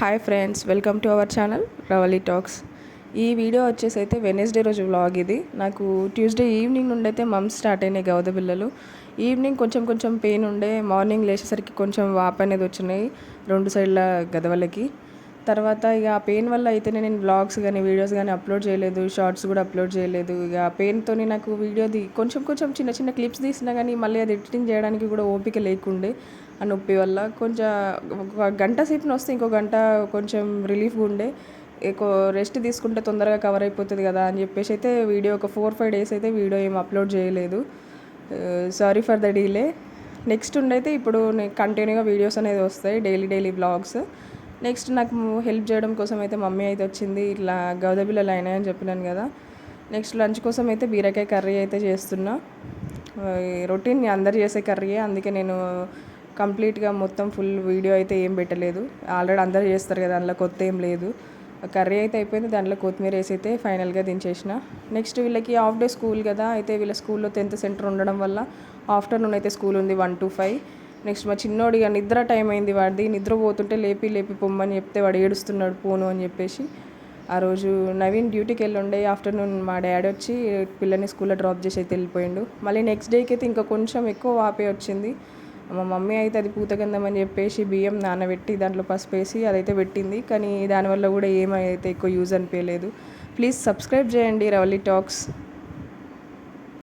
Hi friends, welcome to our channel Ravali talks. ఈ video వచ్చేసి అయితే వెనస్డే రోజు వ్లాగ్. ఇది నాకు ట్యూస్డే ఈవినింగ్ నుండి అయితే మమ్స్ స్టార్ట్ అయినాయి గౌద బిళ్ళలు. ఈవినింగ్ కొంచెం పెయిన్ ఉండే, మార్నింగ్ లేచేసరికి కొంచెం వాపు అనేది వచ్చినాయి రెండు సైడ్ల గదవలకి. తర్వాత ఇక ఆ పెయిన్ వల్ల అయితే నేను వ్లాగ్స్ కానీ వీడియోస్ కానీ అప్లోడ్ చేయలేదు, షార్ట్స్ కూడా అప్లోడ్ చేయలేదు. ఇక ఆ పెయిన్తో నాకు వీడియోది కొంచెం చిన్న క్లిప్స్ తీసినా కానీ మళ్ళీ అది ఎడిటింగ్ చేయడానికి కూడా ఓపిక లేకుండే ఆ నొప్పి వల్ల. కొంచెం ఒక గంట సేపు వస్తే ఇంకో గంట కొంచెం రిలీఫ్గా ఉండే, ఎక్కువ రెస్ట్ తీసుకుంటే తొందరగా కవర్ అయిపోతుంది కదా అని చెప్పేసి అయితే వీడియో ఒక 4-5 డేస్ అయితే వీడియో ఏం అప్లోడ్ చేయలేదు. Sorry for the delay. Next ఉండైతే ఇప్పుడు కంటిన్యూగా వీడియోస్ అనేది వస్తాయి, డైలీ వ్లాగ్స్. నెక్స్ట్ నాకు హెల్ప్ చేయడం కోసం అయితే మమ్మీ అయితే వచ్చింది. ఇట్లా గౌద బిళ్ళలు అయినాయని చెప్పినాను కదా. నెక్స్ట్ లంచ్ కోసం అయితే బీరకాయ కర్రీ అయితే చేస్తున్నా. రొటీన్ అందరు చేసే కర్రీయే, అందుకే నేను కంప్లీట్గా మొత్తం ఫుల్ వీడియో అయితే ఏం పెట్టలేదు. ఆల్రెడీ అందరు చేస్తారు కదా, అందులో కొత్త ఏం లేదు. కర్రీ అయితే అయిపోయింది, దాంట్లో కొత్తిమీర వేసి అయితే ఫైనల్గా దించేసిన. నెక్స్ట్ వీళ్ళకి హాఫ్ డే స్కూల్ కదా, అయితే వీళ్ళ స్కూల్లో 10th సెంటర్ ఉండడం వల్ల ఆఫ్టర్నూన్ అయితే స్కూల్ ఉంది 1 to 5. నెక్స్ట్ మా చిన్నోడిగా నిద్ర టైం అయింది, వాడిది నిద్రపోతుంటే లేపి పొమ్మని చెప్తే వాడు ఏడుస్తున్నాడు పోను అని చెప్పేసి. ఆ రోజు నవీన్ డ్యూటీకి వెళ్ళి ఉండే, ఆఫ్టర్నూన్ మా డాడీ వచ్చి పిల్లని స్కూల్లో డ్రాప్ చేసి అయితే వెళ్ళిపోయిండు. మళ్ళీ నెక్స్ట్ డేకి అయితే ఇంకా కొంచెం ఎక్కువ వాపే వచ్చింది. మా మమ్మీ అయితే అది పూతగంధం అని చెప్పేసి బియ్యం నానబెట్టి దాంట్లో పసుపు వేసి అదైతే పెట్టింది, కానీ దానివల్ల కూడా ఏమైతే ఎక్కువ యూజ్ అనిపించలేదు. ప్లీజ్ సబ్స్క్రైబ్ చేయండి రవలి టాక్స్.